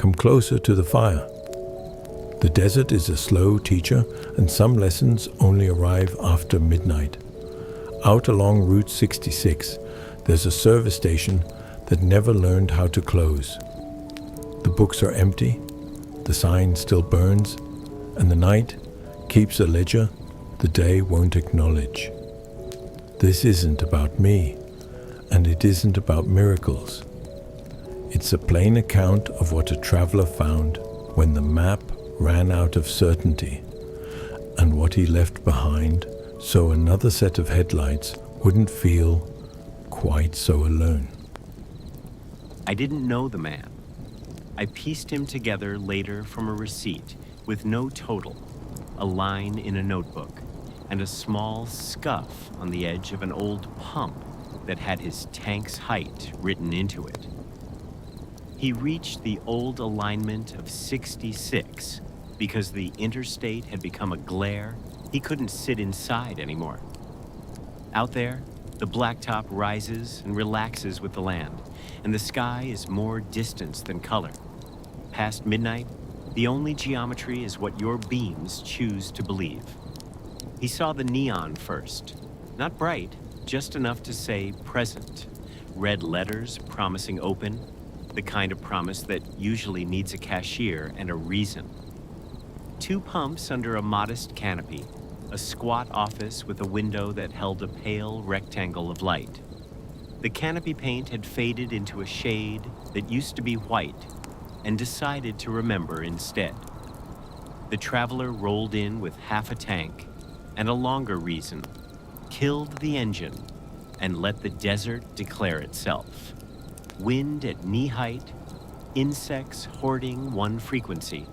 Come closer to the fire. The desert is a slow teacher, and some lessons only arrive after midnight. Out along Route 66, there's a service station that never learned how to close. The books are empty, the sign still burns, and the night keeps a ledger the day won't acknowledge. This isn't about me, and it isn't about miracles. It's a plain account of what a traveler found when the map ran out of certainty, and what he left behind so another set of headlights wouldn't feel quite so alone. I didn't know the man. I pieced him together later from a receipt with no total, a line in a notebook, and a small scuff on the edge of an old pump that had his tank's height written into it. He reached the old alignment of 66 because the interstate had become a glare. He couldn't sit inside anymore. Out there, the blacktop rises and relaxes with the land, and the sky is more distance than color. Past midnight, the only geometry is what your beams choose to believe. He saw the neon first. Not bright, just enough to say present. Red letters promising open, the kind of promise that usually needs a cashier and a reason. 2 pumps under a modest canopy, a squat office with a window that held a pale rectangle of light. The canopy paint had faded into a shade that used to be white and decided to remember instead. The traveler rolled in with half a tank and a longer reason, killed the engine, and let the desert declare itself. Wind at knee height, insects hoarding one frequency,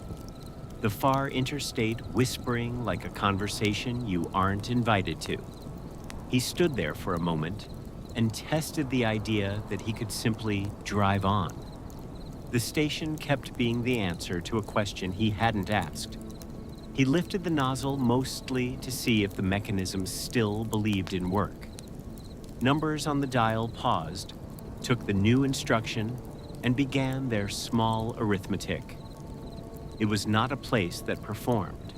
the far interstate whispering like a conversation you aren't invited to. He stood there for a moment and tested the idea that he could simply drive on. The station kept being the answer to a question he hadn't asked. He lifted the nozzle mostly to see if the mechanism still believed in work. Numbers on the dial paused, took the new instruction, and began their small arithmetic. It was not a place that performed.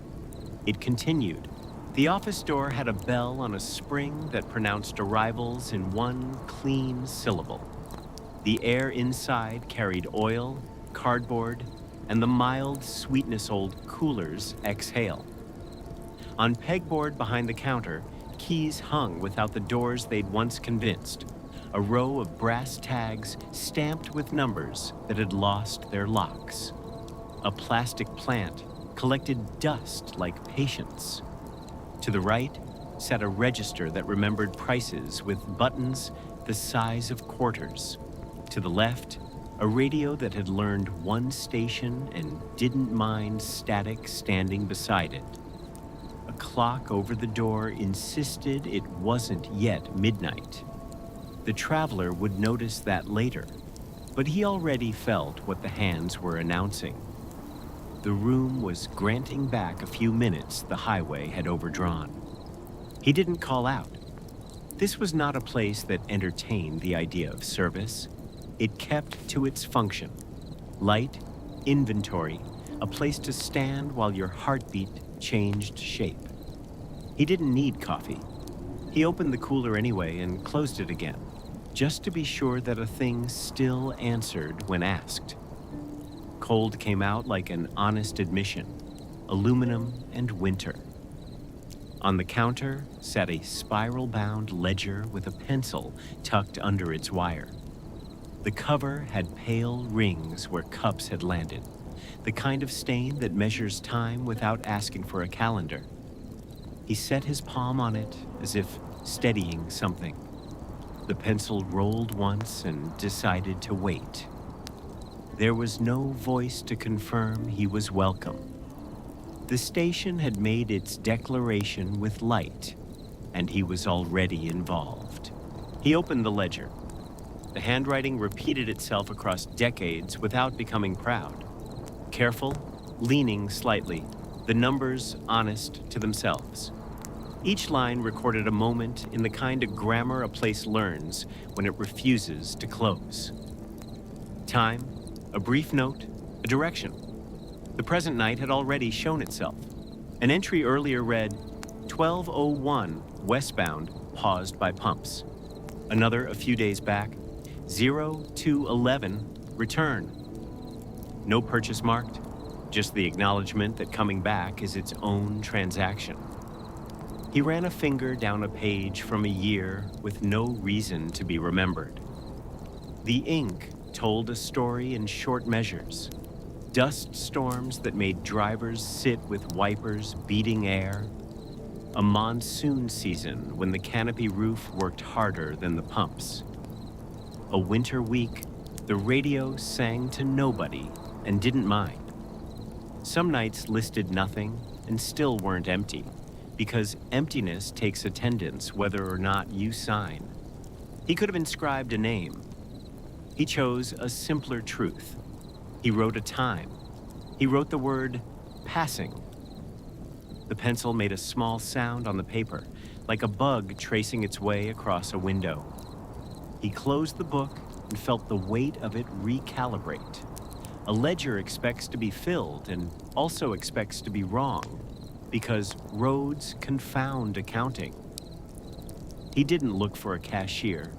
It continued. The office door had a bell on a spring that pronounced arrivals in one clean syllable. The air inside carried oil, cardboard, and the mild sweetness old coolers exhale. On pegboard behind the counter, keys hung without the doors they'd once convinced. A row of brass tags stamped with numbers that had lost their locks. A plastic plant collected dust like patience. To the right sat a register that remembered prices with buttons the size of quarters. To the left, a radio that had learned one station and didn't mind static standing beside it. A clock over the door insisted it wasn't yet midnight. The traveler would notice that later, but he already felt what the hands were announcing. The room was granting back a few minutes the highway had overdrawn. He didn't call out. This was not a place that entertained the idea of service. It kept to its function. Light, inventory, a place to stand while your heartbeat changed shape. He didn't need coffee. He opened the cooler anyway and closed it again, just to be sure that a thing still answered when asked. Cold came out like an honest admission, aluminum and winter. On the counter sat a spiral-bound ledger with a pencil tucked under its wire. The cover had pale rings where cups had landed, the kind of stain that measures time without asking for a calendar. He set his palm on it as if steadying something. The pencil rolled once and decided to wait. There was no voice to confirm he was welcome. The station had made its declaration with light, and he was already involved. He opened the ledger. The handwriting repeated itself across decades without becoming proud. Careful, leaning slightly, the numbers honest to themselves. Each line recorded a moment in the kind of grammar a place learns when it refuses to close. Time, a brief note, A direction. The present night had already shown itself. An entry earlier read, 1201 westbound, paused by pumps. Another a few days back, 0211, return. No purchase marked, just the acknowledgement that coming back is its own transaction. He ran a finger down a page from a year with no reason to be remembered. The ink told a story in short measures. Dust storms that made drivers sit with wipers beating air. A monsoon season when the canopy roof worked harder than the pumps. A winter week, the radio sang to nobody and didn't mind. Some nights listed nothing and still weren't empty, because emptiness takes attendance whether or not you sign. He could have inscribed a name. He chose a simpler truth. He wrote a time. He wrote the word passing. The pencil made a small sound on the paper, like a bug tracing its way across a window. He closed the book and felt the weight of it recalibrate. A ledger expects to be filled and also expects to be wrong, because roads confound accounting. He didn't look for a cashier.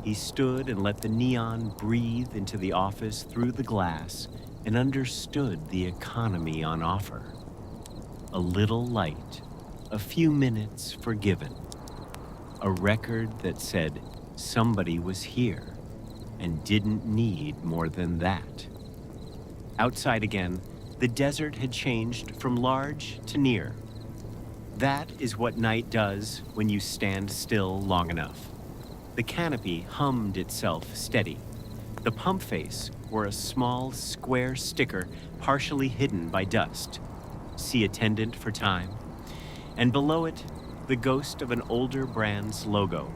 He stood and let the neon breathe into the office through the glass and understood the economy on offer. A little light, a few minutes forgiven. A record that said somebody was here and didn't need more than that. Outside again, the desert had changed from large to near. That is what night does when you stand still long enough. The canopy hummed itself steady. The pump face wore a small square sticker partially hidden by dust. See attendant for time. And below it, the ghost of an older brand's logo,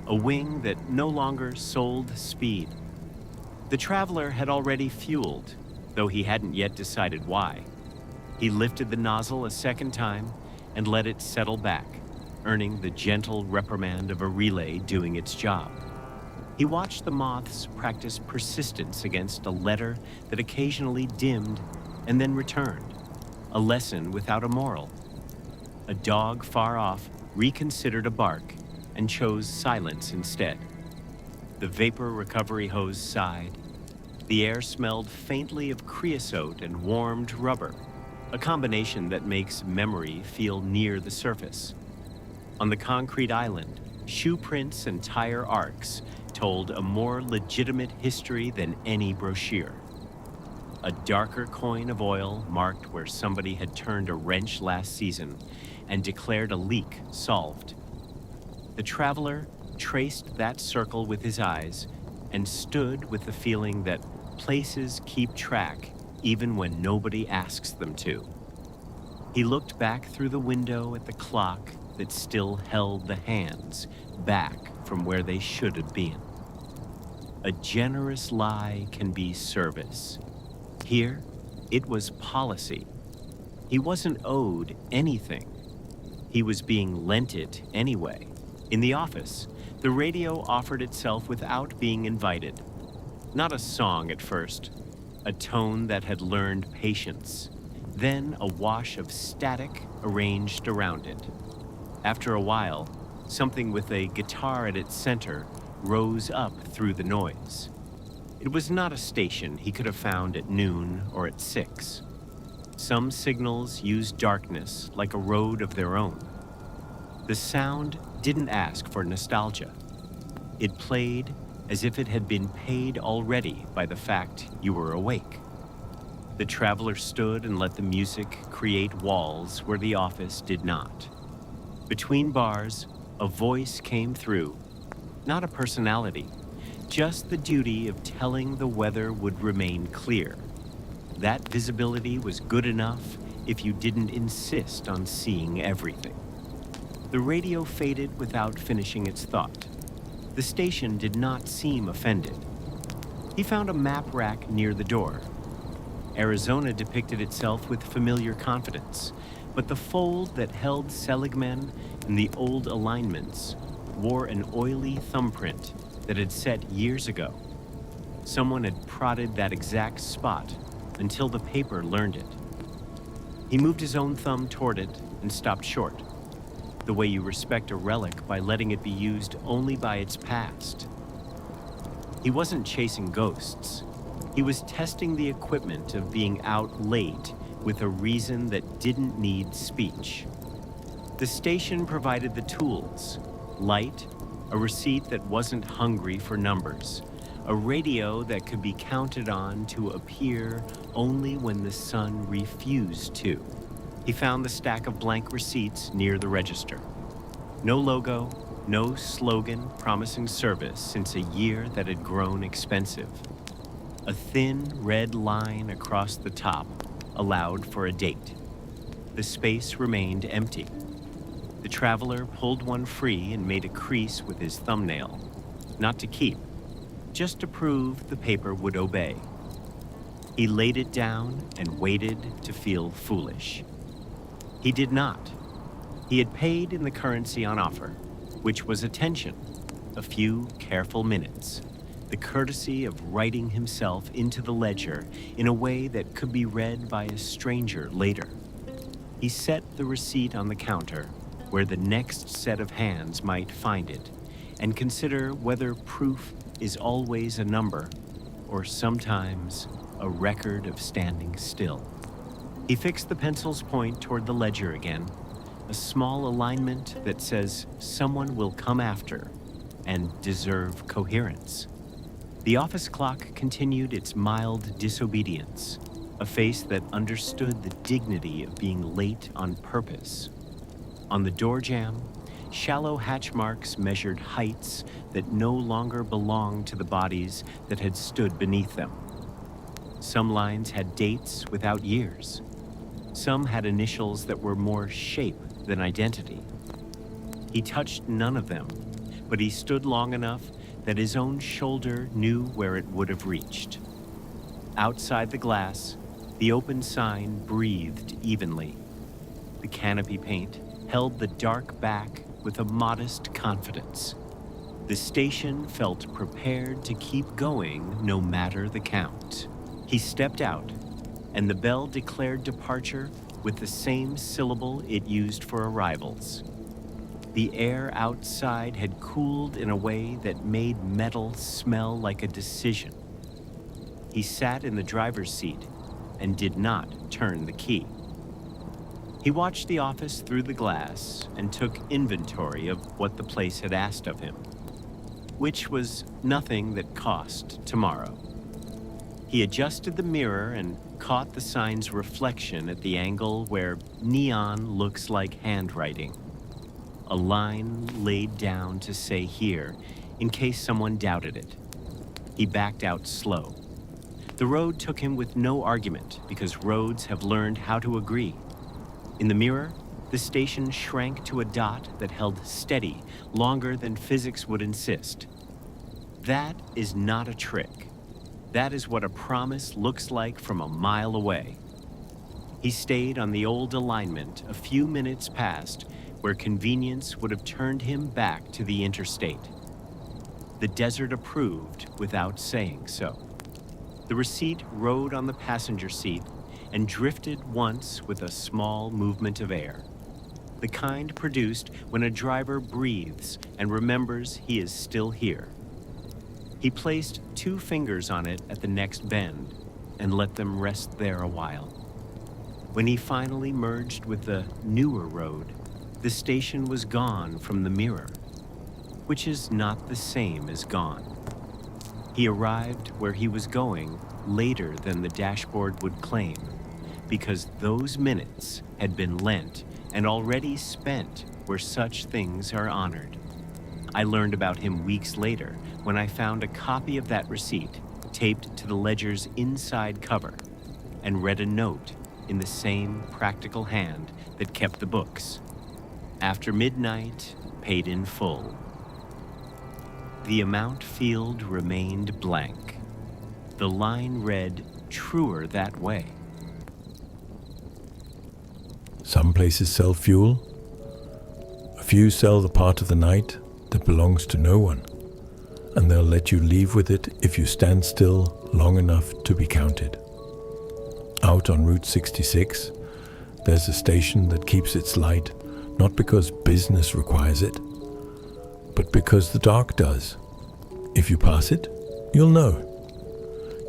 a wing that no longer sold speed. The traveler had already fueled, though he hadn't yet decided why. He lifted the nozzle a second time and let it settle back, earning the gentle reprimand of a relay doing its job. He watched the moths practice persistence against a letter that occasionally dimmed and then returned, a lesson without a moral. A dog far off reconsidered a bark and chose silence instead. The vapor recovery hose sighed. The air smelled faintly of creosote and warmed rubber, a combination that makes memory feel near the surface. On the concrete island, shoe prints and tire arcs told a more legitimate history than any brochure. A darker coin of oil marked where somebody had turned a wrench last season and declared a leak solved. The traveler traced that circle with his eyes and stood with the feeling that places keep track even when nobody asks them to. He looked back through the window at the clock that still held the hands back from where they should have been. A generous lie can be service. Here, it was policy. He wasn't owed anything. He was being lent it anyway. In the office, the radio offered itself without being invited. Not a song at first, a tone that had learned patience, then a wash of static arranged around it. After a while, something with a guitar at its center rose up through the noise. It was not a station he could have found at noon or at 6. Some signals used darkness like a road of their own. The sound didn't ask for nostalgia. It played as if it had been paid already by the fact you were awake. The traveler stood and let the music create walls where the office did not. Between bars, a voice came through, not a personality, just the duty of telling the weather would remain clear. That visibility was good enough if you didn't insist on seeing everything. The radio faded without finishing its thought. The station did not seem offended. He found a map rack near the door. Arizona depicted itself with familiar confidence, but the fold that held Seligman and the old alignments wore an oily thumbprint that had set years ago. Someone had prodded that exact spot until the paper learned it. He moved his own thumb toward it and stopped short, the way you respect a relic by letting it be used only by its past. He wasn't chasing ghosts. He was testing the equipment of being out late with a reason that didn't need speech. The station provided the tools: light, a receipt that wasn't hungry for numbers, a radio that could be counted on to appear only when the sun refused to. He found the stack of blank receipts near the register. No logo, no slogan promising service since a year that had grown expensive. A thin red line across the top allowed for a date. The space remained empty. The traveler pulled one free and made a crease with his thumbnail, not to keep, just to prove the paper would obey. He laid it down and waited to feel foolish. He did not. He had paid in the currency on offer, which was attention, a few careful minutes, the courtesy of writing himself into the ledger in a way that could be read by a stranger later. He set the receipt on the counter where the next set of hands might find it, and consider whether proof is always a number or sometimes a record of standing still. He fixed the pencil's point toward the ledger again, a small alignment that says someone will come after and deserve coherence. The office clock continued its mild disobedience, a face that understood the dignity of being late on purpose. On the door jamb, shallow hatch marks measured heights that no longer belonged to the bodies that had stood beneath them. Some lines had dates without years. Some had initials that were more shape than identity. He touched none of them, but he stood long enough that his own shoulder knew where it would have reached. Outside the glass, the open sign breathed evenly. The canopy paint held the dark back with a modest confidence. The station felt prepared to keep going no matter the count. He stepped out, and the bell declared departure with the same syllable it used for arrivals. The air outside had cooled in a way that made metal smell like a decision. He sat in the driver's seat and did not turn the key. He watched the office through the glass and took inventory of what the place had asked of him, which was nothing that cost tomorrow. He adjusted the mirror and caught the sign's reflection at the angle where neon looks like handwriting. A line laid down to say here, in case someone doubted it. He backed out slow. The road took him with no argument because roads have learned how to agree. In the mirror, the station shrank to a dot that held steady longer than physics would insist. That is not a trick. That is what a promise looks like from a mile away. He stayed on the old alignment a few minutes past where convenience would have turned him back to the interstate. The desert approved without saying so. The receipt rode on the passenger seat and drifted once with a small movement of air, the kind produced when a driver breathes and remembers he is still here. He placed 2 fingers on it at the next bend and let them rest there a while. When he finally merged with the newer road, the station was gone from the mirror, which is not the same as gone. He arrived where he was going later than the dashboard would claim, because those minutes had been lent and already spent where such things are honored. I learned about him weeks later when I found a copy of that receipt taped to the ledger's inside cover and read a note in the same practical hand that kept the books. After midnight, paid in full. The amount field remained blank. The line read, truer that way. Some places sell fuel. A few sell the part of the night that belongs to no one, and they'll let you leave with it if you stand still long enough to be counted. Out on Route 66, there's a station that keeps its light, not because business requires it, but because the dark does. If you pass it, you'll know.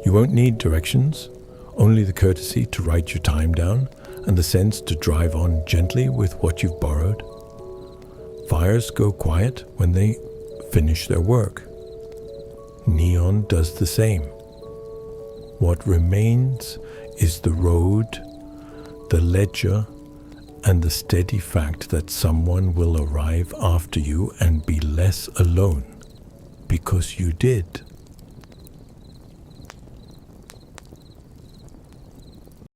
You won't need directions, only the courtesy to write your time down and the sense to drive on gently with what you've borrowed. Fires go quiet when they finish their work. Neon does the same. What remains is the road, the ledger, and the steady fact that someone will arrive after you and be less alone, because you did.